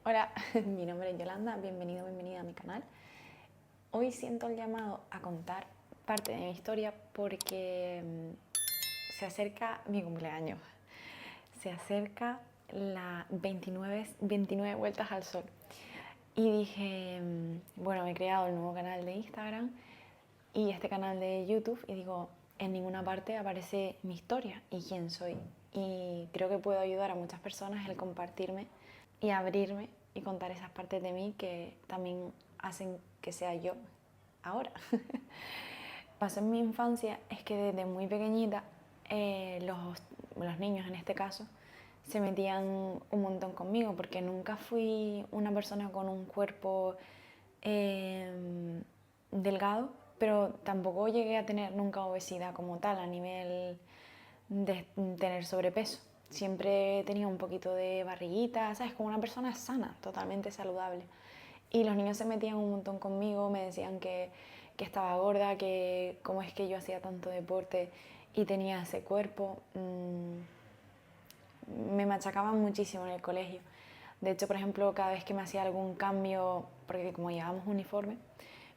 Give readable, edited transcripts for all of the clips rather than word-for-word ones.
Hola, mi nombre es Yolanda, bienvenida a mi canal. Hoy siento el llamado a contar parte de mi historia porque se acerca mi cumpleaños. Se acerca la 29 vueltas al sol. Y dije, bueno, me he creado el nuevo canal de Instagram y este canal de YouTube y digo, en ninguna parte aparece mi historia y quién soy. Y creo que puedo ayudar a muchas personas el compartirme y abrirme y contar esas partes de mí que también hacen que sea yo ahora. Pasó en mi infancia es que desde muy pequeñita los niños en este caso se metían un montón conmigo porque nunca fui una persona con un cuerpo delgado, pero tampoco llegué a tener nunca obesidad como tal a nivel de tener sobrepeso. Siempre tenía un poquito de barriguita, ¿sabes? Como una persona sana, totalmente saludable. Y los niños se metían un montón conmigo, me decían que estaba gorda, que cómo es que yo hacía tanto deporte y tenía ese cuerpo. Me machacaban muchísimo en el colegio. De hecho, por ejemplo, cada vez que me hacía algún cambio, porque como llevábamos uniforme,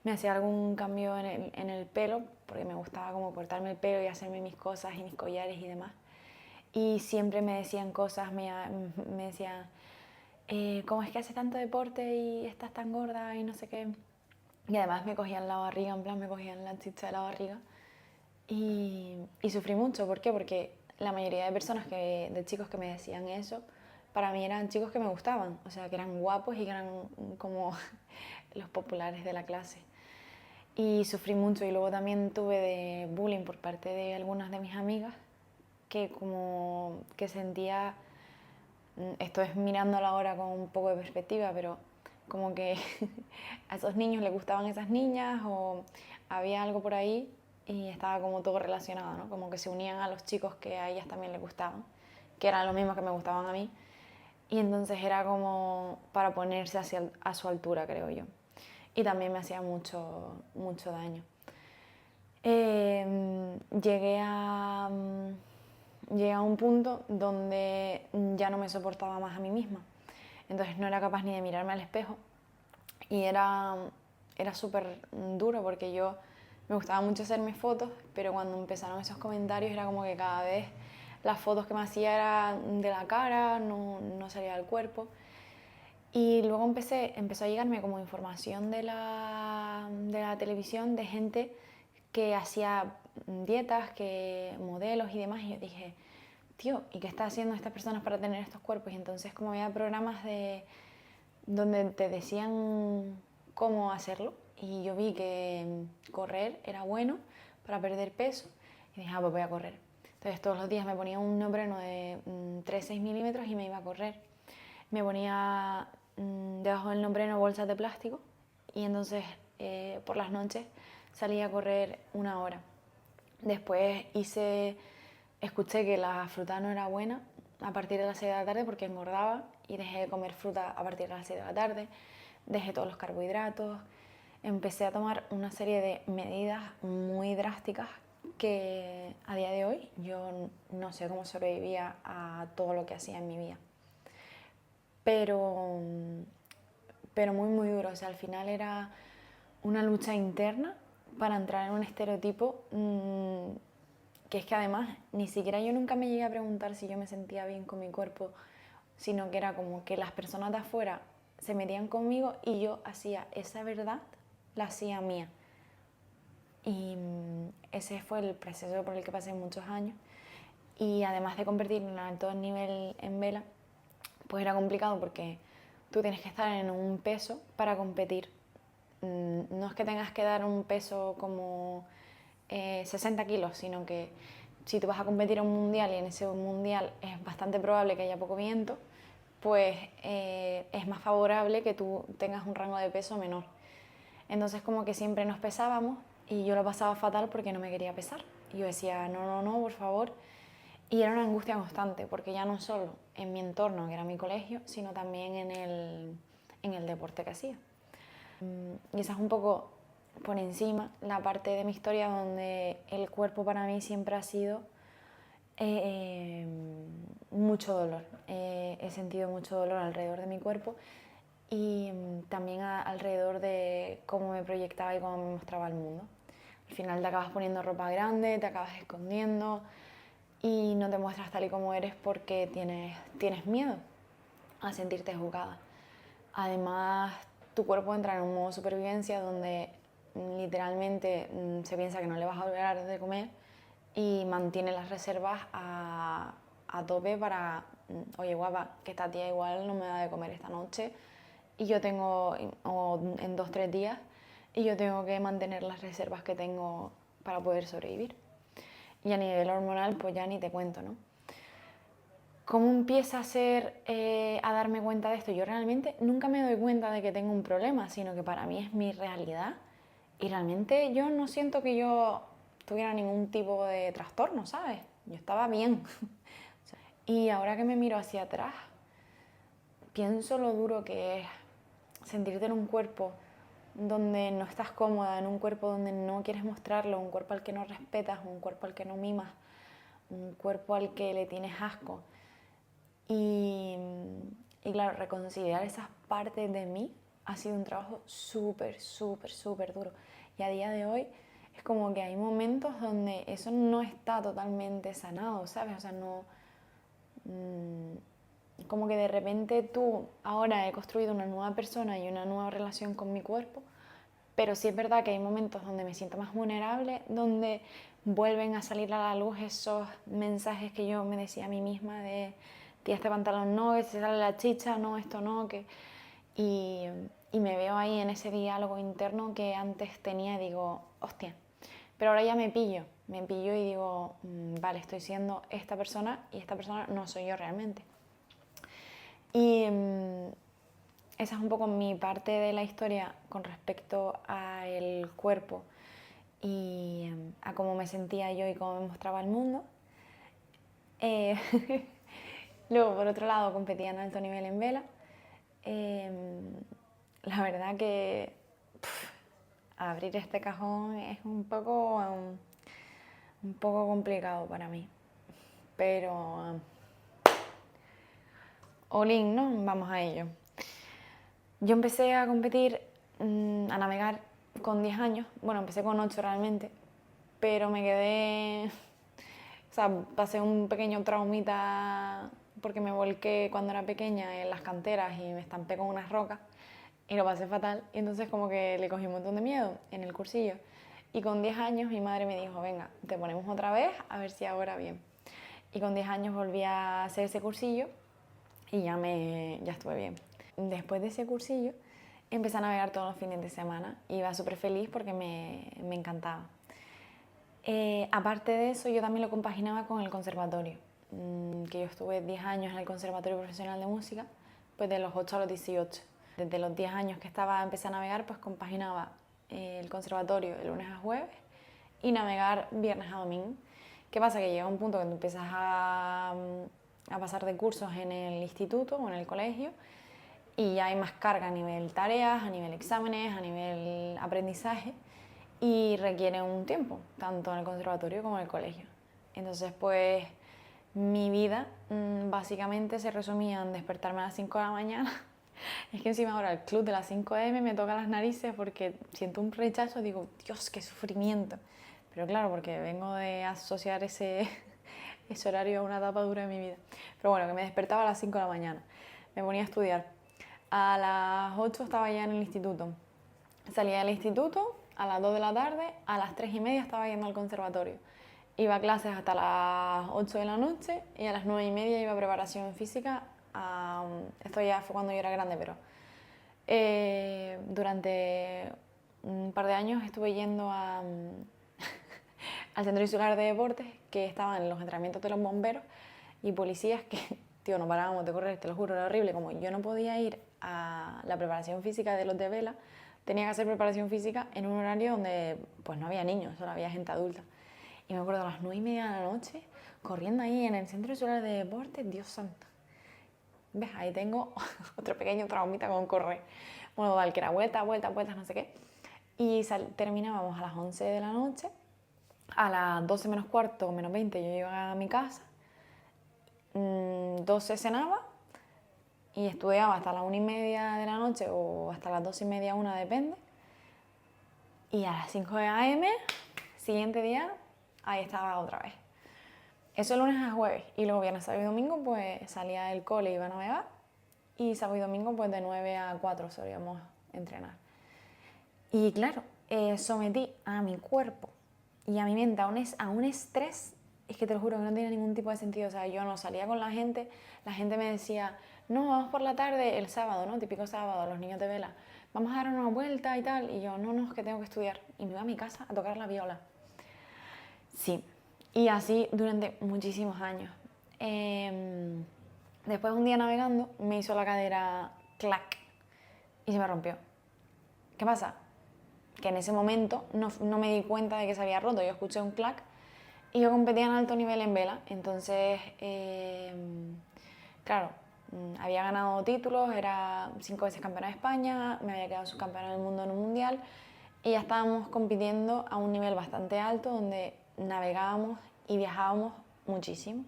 me hacía algún cambio en el pelo, porque me gustaba como cortarme el pelo y hacerme mis cosas y mis collares y demás. Y siempre me decían cosas, me decían, ¿cómo es que haces tanto deporte y estás tan gorda y no sé qué? Y además me cogían la barriga, en plan me cogían la chicha de la barriga. Y sufrí mucho, ¿por qué? Porque la mayoría de personas, de chicos que me decían eso, para mí eran chicos que me gustaban, o sea, que eran guapos y que eran como los populares de la clase. Y sufrí mucho y luego también tuve de bullying por parte de algunas de mis amigas que como que sentía, esto es mirándolo ahora con un poco de perspectiva, pero como que a esos niños les gustaban esas niñas o había algo por ahí y estaba como todo relacionado, ¿no? Como que se unían a los chicos que a ellas también les gustaban, que eran los mismos que me gustaban a mí. Y entonces era como para ponerse a su altura, creo yo. Y también me hacía mucho, mucho daño. Llegué llegué a un punto donde ya no me soportaba más a mí misma. Entonces no era capaz ni de mirarme al espejo y era súper duro porque yo me gustaba mucho hacer mis fotos, pero cuando empezaron esos comentarios era como que cada vez las fotos que me hacía eran de la cara, no salía del cuerpo. Y luego empezó a llegarme como información de la televisión de gente que hacía dietas, que modelos y demás. Y yo dije, tío, ¿y qué están haciendo estas personas para tener estos cuerpos? Y entonces como había programas donde te decían cómo hacerlo. Y yo vi que correr era bueno para perder peso. Y dije, pues voy a correr. Entonces todos los días me ponía un neopreno de 3-6 milímetros y me iba a correr. Me ponía debajo del neopreno bolsas de plástico y entonces por las noches salía a correr 1 hora. Después escuché que la fruta no era buena a partir de las 6 de la tarde porque engordaba y dejé de comer fruta a partir de las 6 de la tarde, dejé todos los carbohidratos, empecé a tomar una serie de medidas muy drásticas que a día de hoy yo no sé cómo sobrevivía a todo lo que hacía en mi vida. Pero, pero muy, muy duro. O sea, al final era una lucha interna para entrar en un estereotipo que es que además ni siquiera yo nunca me llegué a preguntar si yo me sentía bien con mi cuerpo, sino que era como que las personas de afuera se metían conmigo y yo hacía esa verdad, la hacía mía. Y ese fue el proceso por el que pasé muchos años. Y además de convertirme en alto nivel en vela, pues era complicado porque tú tienes que estar en un peso para competir. No es que tengas que dar un peso como 60 kilos, sino que si tú vas a competir en un mundial y en ese mundial es bastante probable que haya poco viento, pues es más favorable que tú tengas un rango de peso menor. Entonces como que siempre nos pesábamos y yo lo pasaba fatal porque no me quería pesar. Y yo decía, no, no, no, por favor. Y era una angustia constante, porque ya no solo en mi entorno, que era mi colegio, sino también en el deporte que hacía. Y esa es un poco por encima la parte de mi historia donde el cuerpo para mí siempre ha sido mucho dolor. He sentido mucho dolor alrededor de mi cuerpo y también alrededor de cómo me proyectaba y cómo me mostraba el mundo. Al final te acabas poniendo ropa grande, te acabas escondiendo y no te muestras tal y como eres porque tienes miedo a sentirte juzgada. Además, tu cuerpo entra en un modo supervivencia donde literalmente se piensa que no le vas a volver a dar de comer y mantiene las reservas a tope para, oye guapa, que esta tía igual no me da de comer esta noche y yo tengo, o en 2 o 3 días, y yo tengo que mantener las reservas que tengo para poder sobrevivir. Y a nivel hormonal, pues ya ni te cuento, ¿no? ¿Cómo empieza a darme cuenta de esto? Yo realmente nunca me doy cuenta de que tengo un problema, sino que para mí es mi realidad y realmente yo no siento que yo tuviera ningún tipo de trastorno, ¿sabes? Yo estaba bien. Y ahora que me miro hacia atrás, pienso lo duro que es sentirte en un cuerpo donde no estás cómoda, en un cuerpo donde no quieres mostrarlo, un cuerpo al que no respetas, un cuerpo al que no mimas, un cuerpo al que le tienes asco. Y claro, reconciliar esas partes de mí ha sido un trabajo súper, súper, súper duro. Y a día de hoy es como que hay momentos donde eso no está totalmente sanado, ¿sabes? O sea, no... como que de repente ahora he construido una nueva persona y una nueva relación con mi cuerpo, pero sí es verdad que hay momentos donde me siento más vulnerable, donde vuelven a salir a la luz esos mensajes que yo me decía a mí misma de tía, este pantalón no, que se sale la chicha, no, esto no, que... Y, y me veo ahí en ese diálogo interno que antes tenía y digo, hostia, pero ahora ya me pillo y digo, vale, estoy siendo esta persona y esta persona no soy yo realmente. Y esa es un poco mi parte de la historia con respecto al cuerpo y a cómo me sentía yo y cómo me mostraba el mundo. Eh, Luego, por otro lado, competía en alto nivel en vela. La verdad que abrir este cajón es un poco complicado para mí. Pero all in, ¿no? Vamos a ello. Yo empecé a competir, a navegar con 10 años. Bueno, empecé con 8 realmente, pero me quedé... O sea, pasé un pequeño traumita porque me volqué cuando era pequeña en las canteras y me estampé con unas rocas y lo pasé fatal. Y entonces como que le cogí un montón de miedo en el cursillo. Y con 10 años mi madre me dijo, venga, te ponemos otra vez a ver si ahora bien. Y con 10 años volví a hacer ese cursillo y ya estuve bien. Después de ese cursillo empecé a navegar todos los fines de semana. Iba súper feliz porque me encantaba. Aparte de eso, yo también lo compaginaba con el conservatorio, que yo estuve 10 años en el Conservatorio Profesional de Música, pues de los 8 a los 18. Desde los 10 años que empecé a navegar, pues compaginaba el conservatorio de lunes a jueves y navegar viernes a domingo. ¿Qué pasa? Que llega un punto que tú empiezas a pasar de cursos en el instituto o en el colegio y ya hay más carga a nivel tareas, a nivel exámenes, a nivel aprendizaje y requiere un tiempo, tanto en el conservatorio como en el colegio. Entonces, pues mi vida básicamente se resumía en despertarme a las 5 de la mañana. Es que encima ahora el club de las 5 m me toca las narices porque siento un rechazo, digo, Dios, qué sufrimiento. Pero claro, porque vengo de asociar ese horario a una etapa dura de mi vida. Pero bueno, que me despertaba a las 5 de la mañana, me ponía a estudiar. A las 8 estaba ya en el instituto. Salía del instituto a las 2 de la tarde, a las 3:30 estaba yendo al conservatorio. Iba a clases hasta las 8 de la noche y a las 9:30 iba a preparación física. Esto ya fue cuando yo era grande, pero durante un par de años estuve yendo al Centro Insular de Deportes, que estaban en los entrenamientos de los bomberos y policías que, tío, no parábamos de correr, te lo juro, era horrible. Como yo no podía ir a la preparación física de los de vela, tenía que hacer preparación física en un horario donde pues no había niños, solo había gente adulta. Y me acuerdo a las 9:30 de la noche, corriendo ahí en el Centro Insular de Deportes, Dios santo. ¿Ves? Ahí tengo otro pequeño traumita con correr. Bueno, que era vueltas, no sé qué. Y terminábamos a las 11 de la noche. A las 12 menos cuarto, menos 20 yo iba a mi casa. 12 cenaba. y estudiaba hasta las 1:30 de la noche o hasta las 2:30, 1, depende. Y a las 5 de AM, siguiente día, ahí estaba otra vez. Eso lunes a jueves. Y luego viernes, sábado y domingo, pues salía del cole y iba a navegar. Y sábado y domingo, pues de 9 a 4 solíamos entrenar. Y claro, sometí a mi cuerpo y a mi mente a un estrés, es que te lo juro que no tenía ningún tipo de sentido. O sea, yo no salía con la gente me decía, no, vamos por la tarde, el sábado, ¿no? Típico sábado, los niños de vela, vamos a dar una vuelta y tal. Y yo, no, es que tengo que estudiar. Y me iba a mi casa a tocar la viola. Sí, y así durante muchísimos años. Después un día navegando me hizo la cadera clac y se me rompió. ¿Qué pasa? Que en ese momento no me di cuenta de que se había roto. Yo escuché un clac y yo competía en alto nivel en vela. Entonces, claro, había ganado títulos, era 5 veces campeona de España, me había quedado subcampeona del mundo en un mundial y ya estábamos compitiendo a un nivel bastante alto donde navegábamos y viajábamos muchísimo.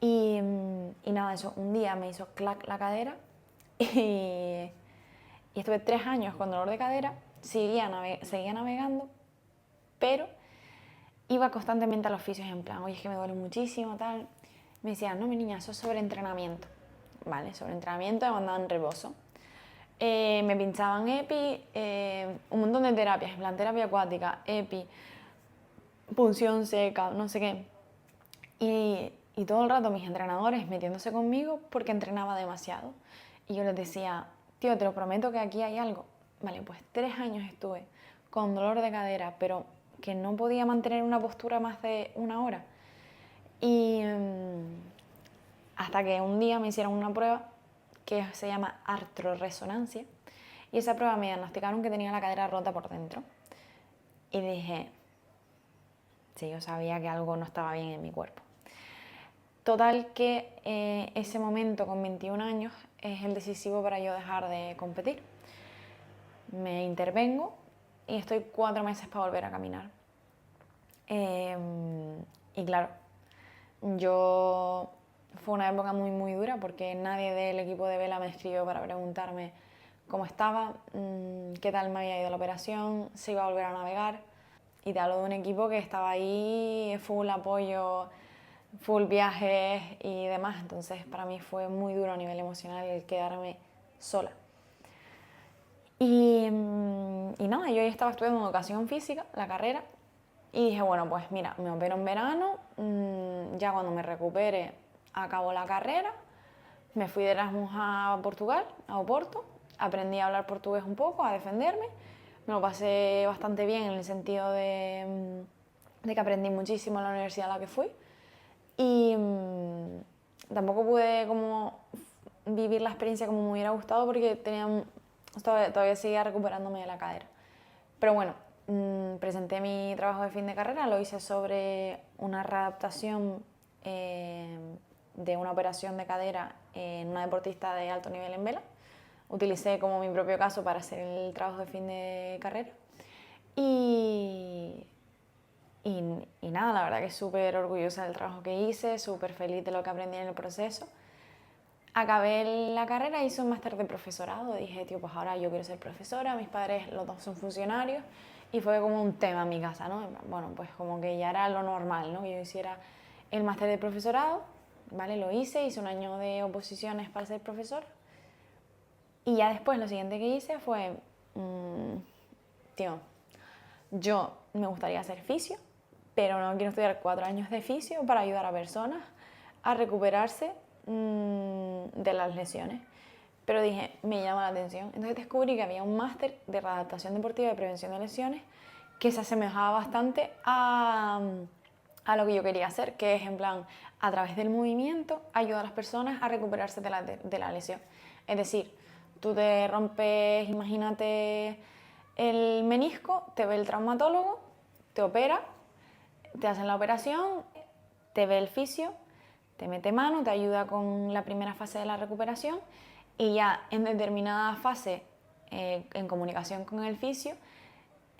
Y nada, eso, un día me hizo clac la cadera y estuve 3 años con dolor de cadera, seguía navegando, pero iba constantemente a los fisios en plan, oye, es que me duele muchísimo, tal. Me decían, no, mi niña, eso es sobreentrenamiento. Vale, sobreentrenamiento, me mandaban reposo. Me pinchaban EPI, un montón de terapias, en plan terapia acuática, EPI, punción seca, no sé qué. Y todo el rato mis entrenadores metiéndose conmigo porque entrenaba demasiado. Y yo les decía, tío, te lo prometo que aquí hay algo. Vale, pues 3 años estuve con dolor de cadera, pero que no podía mantener una postura más de 1 hora. Y hasta que un día me hicieron una prueba que se llama artroresonancia. Y esa prueba me diagnosticaron que tenía la cadera rota por dentro. Y dije, sí, yo sabía que algo no estaba bien en mi cuerpo. Total que ese momento con 21 años es el decisivo para yo dejar de competir. Me intervengo y estoy 4 meses para volver a caminar. Y claro, fue una época muy muy dura porque nadie del equipo de vela me escribió para preguntarme cómo estaba, qué tal me había ido la operación, si iba a volver a navegar. Y te hablo de un equipo que estaba ahí, full apoyo, full viajes y demás. Entonces para mí fue muy duro a nivel emocional el quedarme sola. Y nada, yo ya estaba estudiando educación física, la carrera, y dije, bueno, pues mira, me opero en verano, ya cuando me recupere acabo la carrera, me fui de Erasmus a Portugal, a Oporto, aprendí a hablar portugués un poco, a defenderme, me lo pasé bastante bien en el sentido de que aprendí muchísimo en la universidad a la que fui y tampoco pude como vivir la experiencia como me hubiera gustado porque todavía seguía recuperándome de la cadera. Pero bueno, presenté mi trabajo de fin de carrera, lo hice sobre una readaptación de una operación de cadera en una deportista de alto nivel en vela. Utilicé como mi propio caso para hacer el trabajo de fin de carrera. Y nada, la verdad que súper orgullosa del trabajo que hice, súper feliz de lo que aprendí en el proceso. Acabé la carrera, hice un máster de profesorado, dije, tío, pues ahora yo quiero ser profesora, mis padres los dos son funcionarios y fue como un tema en mi casa, ¿no? Bueno, pues como que ya era lo normal, ¿no? Que yo hiciera el máster de profesorado, ¿vale? Lo hice 1 año de oposiciones para ser profesor y ya después lo siguiente que hice fue, tío, yo me gustaría hacer fisio, pero no quiero estudiar 4 años de fisio para ayudar a personas a recuperarse de las lesiones. Pero dije, me llama la atención. Entonces descubrí que había un máster de readaptación deportiva y prevención de lesiones que se asemejaba bastante a lo que yo quería hacer, que es en plan, a través del movimiento, ayudar a las personas a recuperarse de la lesión. Es decir, tú te rompes, imagínate, el menisco, te ve el traumatólogo, te opera, te hacen la operación, te ve el fisio, te mete mano, te ayuda con la primera fase de la recuperación y ya en determinada fase, en comunicación con el fisio,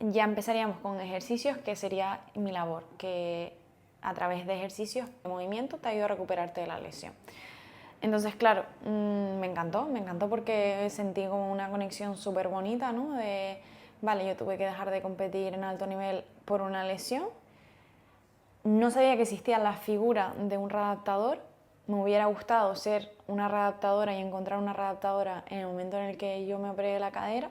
ya empezaríamos con ejercicios que sería mi labor, que a través de ejercicios de movimiento te ayuda a recuperarte de la lesión. Entonces, claro, me encantó porque sentí como una conexión súper bonita, ¿no? De, vale, yo tuve que dejar de competir en alto nivel por una lesión. No sabía que existía la figura de un readaptador. Me hubiera gustado ser una readaptadora y encontrar una readaptadora en el momento en el que yo me operé la cadera.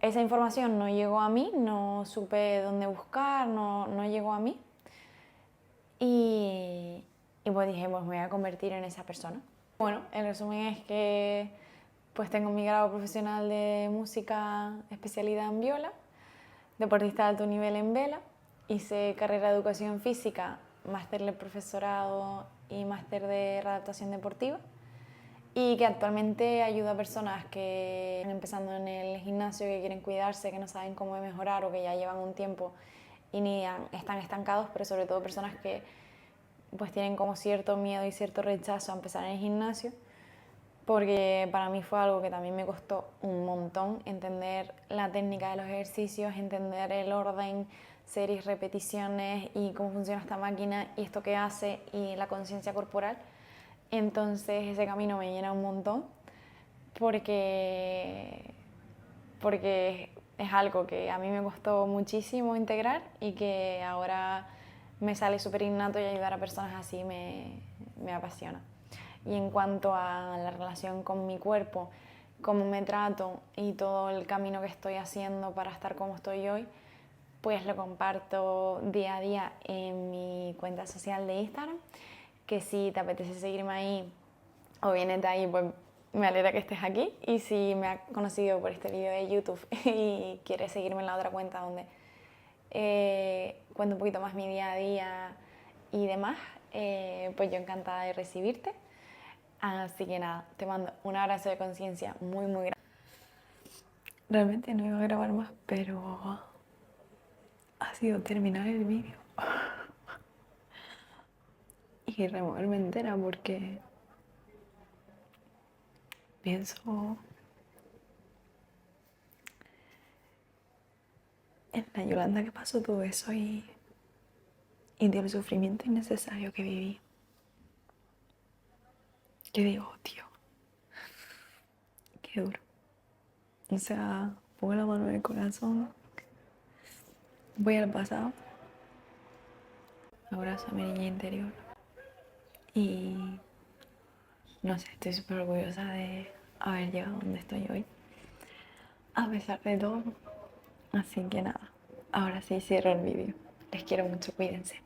Esa información no llegó a mí, no supe dónde buscar, no llegó a mí. Y pues dije, pues me voy a convertir en esa persona. Bueno, el resumen es que pues tengo mi grado profesional de música, especialidad en viola, deportista de alto nivel en vela, hice carrera de educación física, máster de profesorado y máster de readaptación deportiva, y que actualmente ayuda a personas que están empezando en el gimnasio, que quieren cuidarse, que no saben cómo mejorar o que ya llevan un tiempo y ni están estancados, pero sobre todo personas que pues tienen como cierto miedo y cierto rechazo a empezar en el gimnasio, porque para mí fue algo que también me costó un montón entender la técnica de los ejercicios, entender el orden, series, repeticiones y cómo funciona esta máquina y esto que hace y la conciencia corporal. Entonces ese camino me llena un montón porque, porque es algo que a mí me costó muchísimo integrar y que ahora me sale súper innato, y ayudar a personas así me apasiona. Y en cuanto a la relación con mi cuerpo, cómo me trato y todo el camino que estoy haciendo para estar como estoy hoy, pues lo comparto día a día en mi cuenta social de Instagram, que si te apetece seguirme ahí o vienes de ahí, pues me alegra que estés aquí. Y si me has conocido por este vídeo de YouTube y quieres seguirme en la otra cuenta donde cuento un poquito más mi día a día y demás, pues yo encantada de recibirte. Así que nada, te mando un abrazo de conciencia muy, muy grande. Realmente no iba a grabar más, pero ha sido terminar el vídeo y removerme entera porque pienso en la Yolanda que pasó todo eso y del sufrimiento innecesario que viví. Que digo, tío, qué duro. O sea, pongo la mano en el corazón, voy al pasado, abrazo a mi niña interior y no sé, estoy súper orgullosa de haber llegado donde estoy hoy, a pesar de todo. Así que nada, ahora sí cierro el vídeo. Les quiero mucho, cuídense.